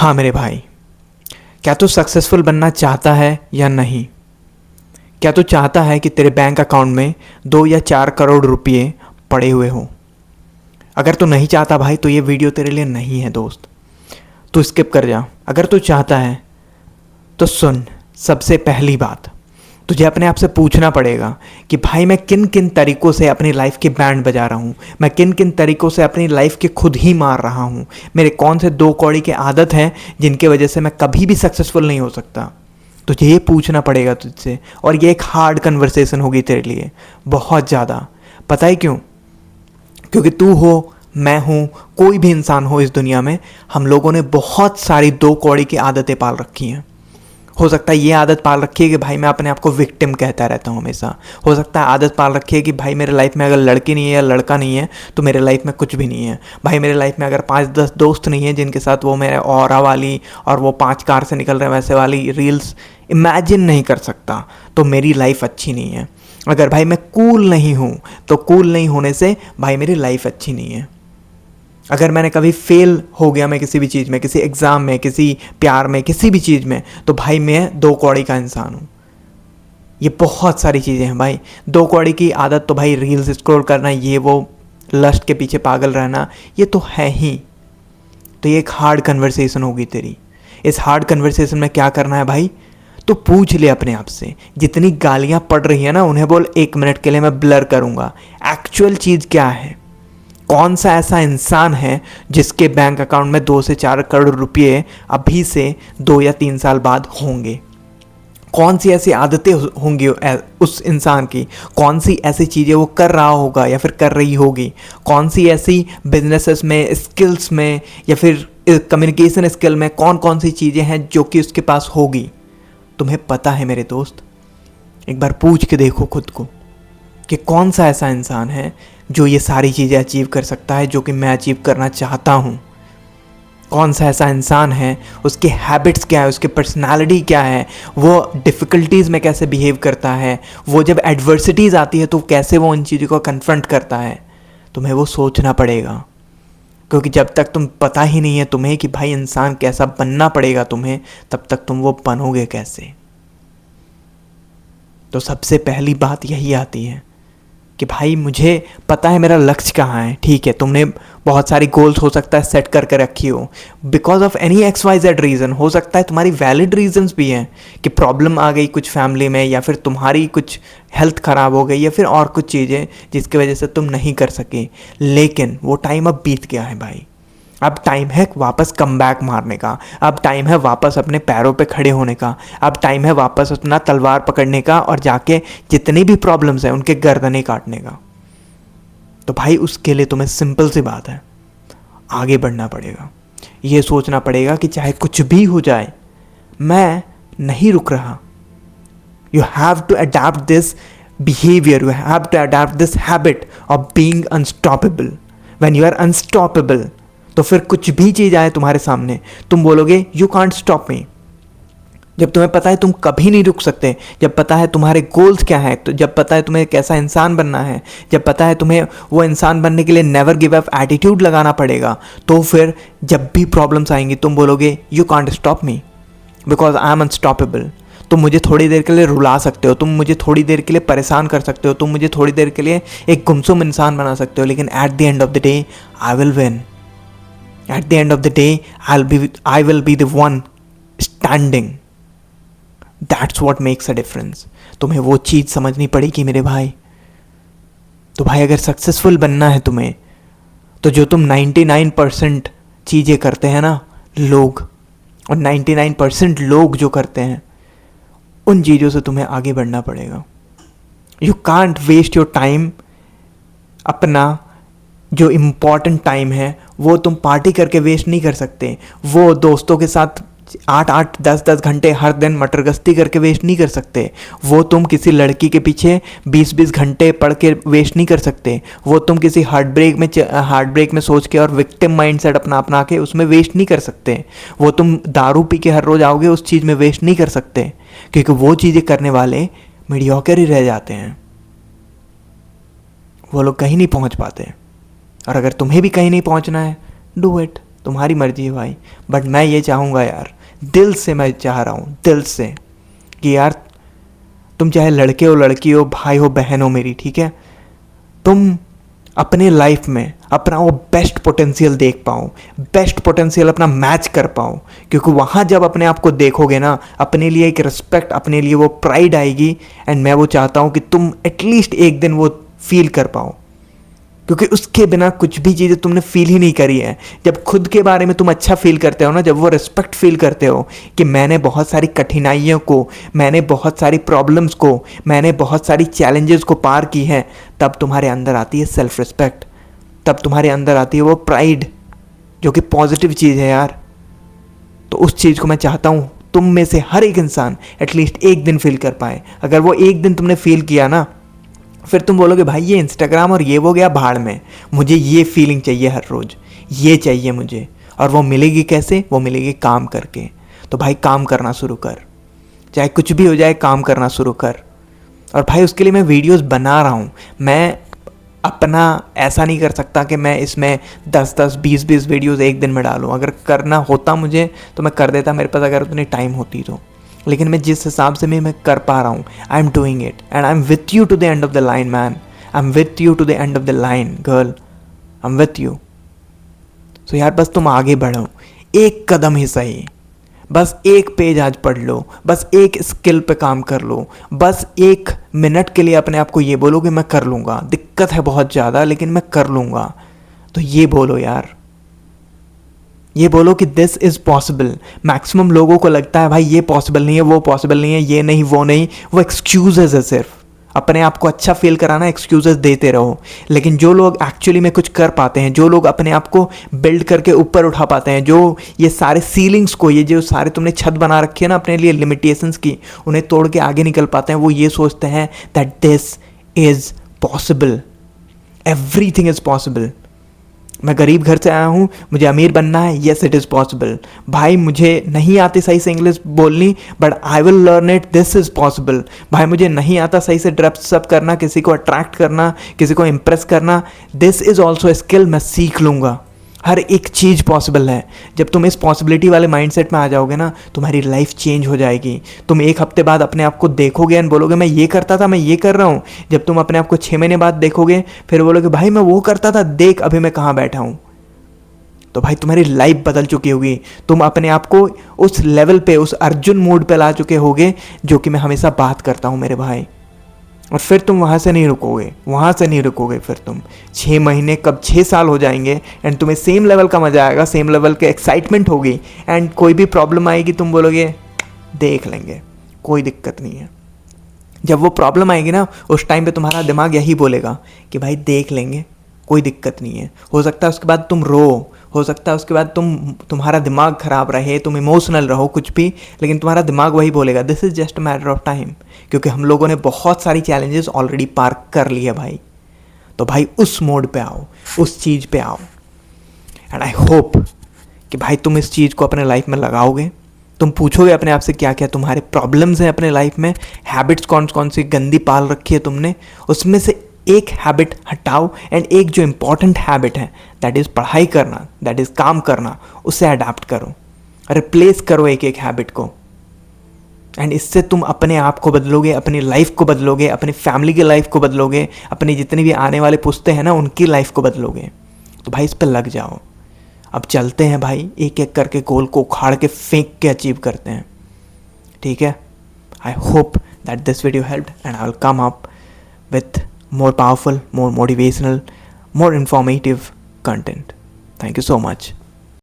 हाँ मेरे भाई, क्या तू सक्सेसफुल बनना चाहता है या नहीं? क्या तू चाहता है कि तेरे बैंक अकाउंट में 2 या 4 करोड़ रुपये पड़े हुए हो? अगर तू नहीं चाहता भाई तो ये वीडियो तेरे लिए नहीं है दोस्त, तू स्किप कर जा। अगर तू चाहता है तो सुन, सबसे पहली बात तुझे अपने आप से पूछना पड़ेगा कि भाई मैं किन किन तरीक़ों से अपनी लाइफ की बैंड बजा रहा हूँ, मैं किन किन तरीक़ों से अपनी लाइफ के खुद ही मार रहा हूँ, मेरे कौन से 2 कौड़ी के आदत हैं जिनके वजह से मैं कभी भी सक्सेसफुल नहीं हो सकता। तुझे ये पूछना पड़ेगा तुझसे, और ये एक हार्ड कन्वर्सेशन होगी तेरे लिए, बहुत ज़्यादा। पता है क्यों? क्योंकि तू हो, मैं हूँ, कोई भी इंसान हो इस दुनिया में, हम लोगों ने बहुत सारी 2 कौड़ी की आदतें पाल रखी हैं। हो सकता है ये आदत पाल रखी है कि भाई मैं अपने आप को विक्टिम कहता रहता हूँ हमेशा। हो सकता है आदत पाल रखी है कि भाई मेरे लाइफ में अगर लड़की नहीं है या लड़का नहीं है तो मेरे लाइफ में कुछ भी नहीं है। भाई मेरे लाइफ में अगर 5-10 दोस्त नहीं है जिनके साथ वो मेरे ऑरा वाली और वो 5 कार से निकल रहे वैसे वाली रील्स इमेजिन नहीं कर सकता तो मेरी लाइफ अच्छी नहीं है। अगर भाई मैं कूल नहीं हूँ तो कूल नहीं होने से भाई मेरी लाइफ अच्छी नहीं है। अगर मैंने कभी फेल हो गया मैं किसी भी चीज़ में, किसी एग्ज़ाम में, किसी प्यार में, किसी भी चीज़ में, तो भाई मैं 2 कौड़ी का इंसान हूँ। ये बहुत सारी चीज़ें हैं भाई। 2 कौड़ी की आदत तो भाई रील्स स्क्रॉल करना, ये वो लस्ट के पीछे पागल रहना, ये तो है ही। तो ये एक हार्ड कन्वर्सेशन होगी तेरी। इस हार्ड कन्वर्सेशन में क्या करना है भाई? तो पूछ ले अपने आप से, जितनी गालियाँ पड़ रही है ना उन्हें बोल 1 मिनट के लिए मैं ब्लर करूँगा। एक्चुअल चीज़ क्या है? कौन सा ऐसा इंसान है जिसके बैंक अकाउंट में 2 से 4 करोड़ रुपये अभी से 2 या 3 साल बाद होंगे? कौन सी ऐसी आदतें होंगी उस इंसान की? कौन सी ऐसी चीज़ें वो कर रहा होगा या फिर कर रही होगी? कौन सी ऐसी बिजनेसेस में, स्किल्स में या फिर कम्युनिकेशन स्किल में कौन कौन सी चीज़ें हैं जो कि उसके पास होगी? तुम्हें पता है मेरे दोस्त? एक बार पूछ के देखो खुद को कि कौन सा ऐसा इंसान है जो ये सारी चीज़ें अचीव कर सकता है जो कि मैं अचीव करना चाहता हूँ। कौन सा ऐसा इंसान है, उसके हैबिट्स क्या है, उसकी पर्सनालिटी क्या है, वो डिफ़िकल्टीज़ में कैसे बिहेव करता है, वो जब एडवर्सिटीज़ आती है तो कैसे वो उन चीज़ों को कन्फ्रंट करता है। तुम्हें वो सोचना पड़ेगा, क्योंकि जब तक तुम पता ही नहीं है तुम्हें कि भाई इंसान कैसा बनना पड़ेगा तुम्हें, तब तक तुम वो बनोगे कैसे? तो सबसे पहली बात यही आती है कि भाई मुझे पता है मेरा लक्ष्य कहाँ है। ठीक है, तुमने बहुत सारी गोल्स हो सकता है सेट करके रखी हो because of any XYZ reason. हो सकता है तुम्हारी वैलिड रीजंस भी हैं कि प्रॉब्लम आ गई कुछ फैमिली में, या फिर तुम्हारी कुछ हेल्थ ख़राब हो गई, या फिर और कुछ चीज़ें जिसकी वजह से तुम नहीं कर सके। लेकिन वो टाइम अब बीत गया है भाई। अब टाइम है वापस कम बैक मारने का। अब टाइम है वापस अपने पैरों पे खड़े होने का। अब टाइम है वापस अपना तलवार पकड़ने का और जाके जितनी भी प्रॉब्लम्स हैं उनके गर्दनें काटने का। तो भाई उसके लिए तुम्हें सिंपल सी बात है, आगे बढ़ना पड़ेगा। ये सोचना पड़ेगा कि चाहे कुछ भी हो जाए मैं नहीं रुक रहा। You have to adapt this behaviour, you have to adapt this habit of being unstoppable. When you are unstoppable तो फिर कुछ भी चीज़ आए तुम्हारे सामने तुम बोलोगे यू कांट स्टॉप मी। जब तुम्हें पता है तुम कभी नहीं रुक सकते, जब पता है तुम्हारे गोल्स क्या हैं, तो जब पता है तुम्हें कैसा इंसान बनना है, जब पता है तुम्हें वो इंसान बनने के लिए नेवर गिव अप एटीट्यूड लगाना पड़ेगा, तो फिर जब भी प्रॉब्लम्स आएंगी तुम बोलोगे you can't stop me because I am unstoppable. तुम मुझे थोड़ी देर के लिए रुला सकते हो, तुम मुझे थोड़ी देर के लिए परेशान कर सकते हो, तुम मुझे थोड़ी देर के लिए एक गुमसुम इंसान बना सकते हो, लेकिन at the end of the day I will win. At the end of the day, I will be the one standing. That's what makes a difference. तुम्हें वो चीज़ समझनी पड़ेगी मेरे भाई। तो भाई अगर सक्सेसफुल बनना है तुम्हें, तो जो तुम 99% चीज़ें करते हैं ना लोग, और 99% लोग जो करते हैं उन चीज़ों से तुम्हें आगे बढ़ना पड़ेगा। You can't waste your time। अपना जो इम्पॉर्टेंट टाइम है वो तुम पार्टी करके वेस्ट नहीं कर सकते। वो दोस्तों के साथ 8-8, 10-10 घंटे हर दिन मटर गश्ती करके वेस्ट नहीं कर सकते। वो तुम किसी लड़की के पीछे 20-20 घंटे पढ़ के वेस्ट नहीं कर सकते। वो तुम किसी हार्ट ब्रेक में सोच के और विक्टिम माइंडसेट अपना के उसमें वेस्ट नहीं कर सकते। वो तुम दारू पी के हर रोज़ आओगे उस चीज़ में वेस्ट नहीं कर सकते, क्योंकि वो चीज़ें करने वाले मीडियोकर ही रह जाते हैं। वो लोग कहीं नहीं पहुंच पाते। और अगर तुम्हें भी कहीं नहीं पहुंचना है, डू इट। तुम्हारी मर्जी है भाई, बट मैं ये चाहूँगा यार, दिल से मैं चाह रहा हूँ, दिल से, कि यार तुम चाहे लड़के हो, लड़की हो, भाई हो, बहन हो मेरी, ठीक है, तुम अपने लाइफ में अपना वो बेस्ट पोटेंशियल देख पाओ, बेस्ट पोटेंशियल अपना मैच कर पाओ, क्योंकि वहाँ जब अपने आप को देखोगे ना, अपने लिए एक रिस्पेक्ट, अपने लिए वो प्राइड आएगी। एंड मैं वो चाहता हूँ कि तुम एटलीस्ट एक दिन वो फील कर पाओ, क्योंकि उसके बिना कुछ भी चीज़ें तुमने फील ही नहीं करी है। जब खुद के बारे में तुम अच्छा फील करते हो ना, जब वो रिस्पेक्ट फील करते हो कि मैंने बहुत सारी कठिनाइयों को, मैंने बहुत सारी प्रॉब्लम्स को, मैंने बहुत सारी चैलेंजेस को पार की हैं, तब तुम्हारे अंदर आती है सेल्फ रिस्पेक्ट, तब तुम्हारे अंदर आती है वो प्राइड, जो कि पॉजिटिव चीज़ है यार। तो उस चीज़ को मैं चाहता हूँ तुम में से हर एक इंसान एटलीस्ट एक दिन फील कर पाए। अगर वो एक दिन तुमने फील किया ना, फिर तुम बोलोगे भाई ये इंस्टाग्राम और ये वो गया भाड़ में, मुझे ये फीलिंग चाहिए हर रोज़, ये चाहिए मुझे। और वो मिलेगी कैसे? वो मिलेगी काम करके। तो भाई काम करना शुरू कर, चाहे कुछ भी हो जाए, काम करना शुरू कर। और भाई उसके लिए मैं वीडियोस बना रहा हूँ। मैं अपना ऐसा नहीं कर सकता कि मैं इसमें 10-10, 20-20 वीडियोस एक दिन में डालूँ। अगर करना होता मुझे तो मैं कर देता, मेरे पास अगर उतनी टाइम होती तो। लेकिन मैं जिस हिसाब से मैं कर पा रहा हूँ, I am doing it and I am with you to the end of the line man, I am with you to the end of the line girl, I am with you. So यार बस तुम आगे बढ़ो, एक कदम ही सही, बस एक page आज पढ़ लो, बस एक स्किल पे काम कर लो, बस 1 मिनट के लिए अपने आप को ये बोलो कि मैं कर लूँगा, दिक्कत है बहुत ज़्यादा लेकिन मैं कर लूँगा। तो ये बोलो यार, ये बोलो कि दिस इज़ पॉसिबल। मैक्सिमम लोगों को लगता है भाई ये पॉसिबल नहीं है, वो पॉसिबल नहीं है, ये नहीं, वो नहीं, वो एक्सक्यूजेज है। सिर्फ अपने आप को अच्छा फील कराना, एक्सक्यूजेज देते रहो। लेकिन जो लोग एक्चुअली में कुछ कर पाते हैं, जो लोग अपने आप को बिल्ड करके ऊपर उठा पाते हैं, जो ये सारे सीलिंग्स को, ये जो सारे तुमने छत बना रखी है ना अपने लिए लिमिटेशंस की, उन्हें तोड़ के आगे निकल पाते हैं। वो ये सोचते हैं that this is possible, everything is possible. मैं गरीब घर से आया हूँ, मुझे अमीर बनना है, येस इट इज़ पॉसिबल। भाई मुझे नहीं आती सही से इंग्लिश बोलनी, but I will learn it, this is possible. भाई मुझे नहीं आता सही से ड्रेस अप करना, किसी को अट्रैक्ट करना, किसी को इम्प्रेस करना, दिस इज़ ऑल्सो स्किल, मैं सीख लूँगा। हर एक चीज़ पॉसिबल है। जब तुम इस पॉसिबिलिटी वाले माइंडसेट में आ जाओगे ना, तुम्हारी लाइफ चेंज हो जाएगी। तुम 1 हफ्ते बाद अपने आप को देखोगे एंड बोलोगे मैं ये करता था, मैं ये कर रहा हूँ। जब तुम अपने आप को 6 महीने बाद देखोगे, फिर बोलोगे भाई मैं वो करता था, देख अभी मैं कहाँ बैठा हूँ। तो भाई तुम्हारी लाइफ बदल चुकी होगी, तुम अपने आप को उस लेवल पे, उस अर्जुन मोड पे ला चुके होगे, जो कि मैं हमेशा बात करता हूँ मेरे भाई। और फिर तुम वहाँ से नहीं रुकोगे, वहाँ से नहीं रुकोगे। फिर तुम 6 महीने कब 6 साल हो जाएंगे एंड तुम्हें सेम लेवल का मज़ा आएगा, सेम लेवल के एक्साइटमेंट होगी। एंड कोई भी प्रॉब्लम आएगी तुम बोलोगे देख लेंगे, कोई दिक्कत नहीं है। जब वो प्रॉब्लम आएगी ना, उस टाइम पे तुम्हारा दिमाग यही बोलेगा कि भाई देख लेंगे, कोई दिक्कत नहीं है। हो सकता है उसके बाद तुम रो, हो सकता है उसके बाद तुम्हारा दिमाग ख़राब रहे, तुम इमोशनल रहो, कुछ भी, लेकिन तुम्हारा दिमाग वही बोलेगा this is just a matter of time. क्योंकि हम लोगों ने बहुत सारी चैलेंजेस ऑलरेडी पार कर ली है भाई। तो भाई उस मोड पे आओ, उस चीज़ पे आओ। एंड आई होप कि भाई तुम इस चीज़ को अपने लाइफ में लगाओगे। तुम पूछोगे अपने आप से क्या क्या तुम्हारे प्रॉब्लम्स हैं अपने लाइफ में, हैबिट्स कौन कौन सी गंदी पाल रखी है तुमने, उसमें से एक हैबिट हटाओ एंड एक जो इम्पॉर्टेंट हैबिट है दैट इज़ पढ़ाई करना, दैट इज़ काम करना, उसे अडाप्ट करो, रिप्लेस करो एक एक हैबिट को। एंड इससे तुम अपने आप को बदलोगे, अपनी लाइफ को बदलोगे, अपनी फैमिली की लाइफ को बदलोगे, अपनी जितनी भी आने वाले पुश्ते हैं ना उनकी लाइफ को बदलोगे। तो भाई इस पर लग जाओ। अब चलते हैं भाई, एक एक करके गोल को उखाड़ के फेंक के अचीव करते हैं, ठीक है। I hope that this video helped and I will come up with more powerful, more motivational, more informative content. Thank you so much.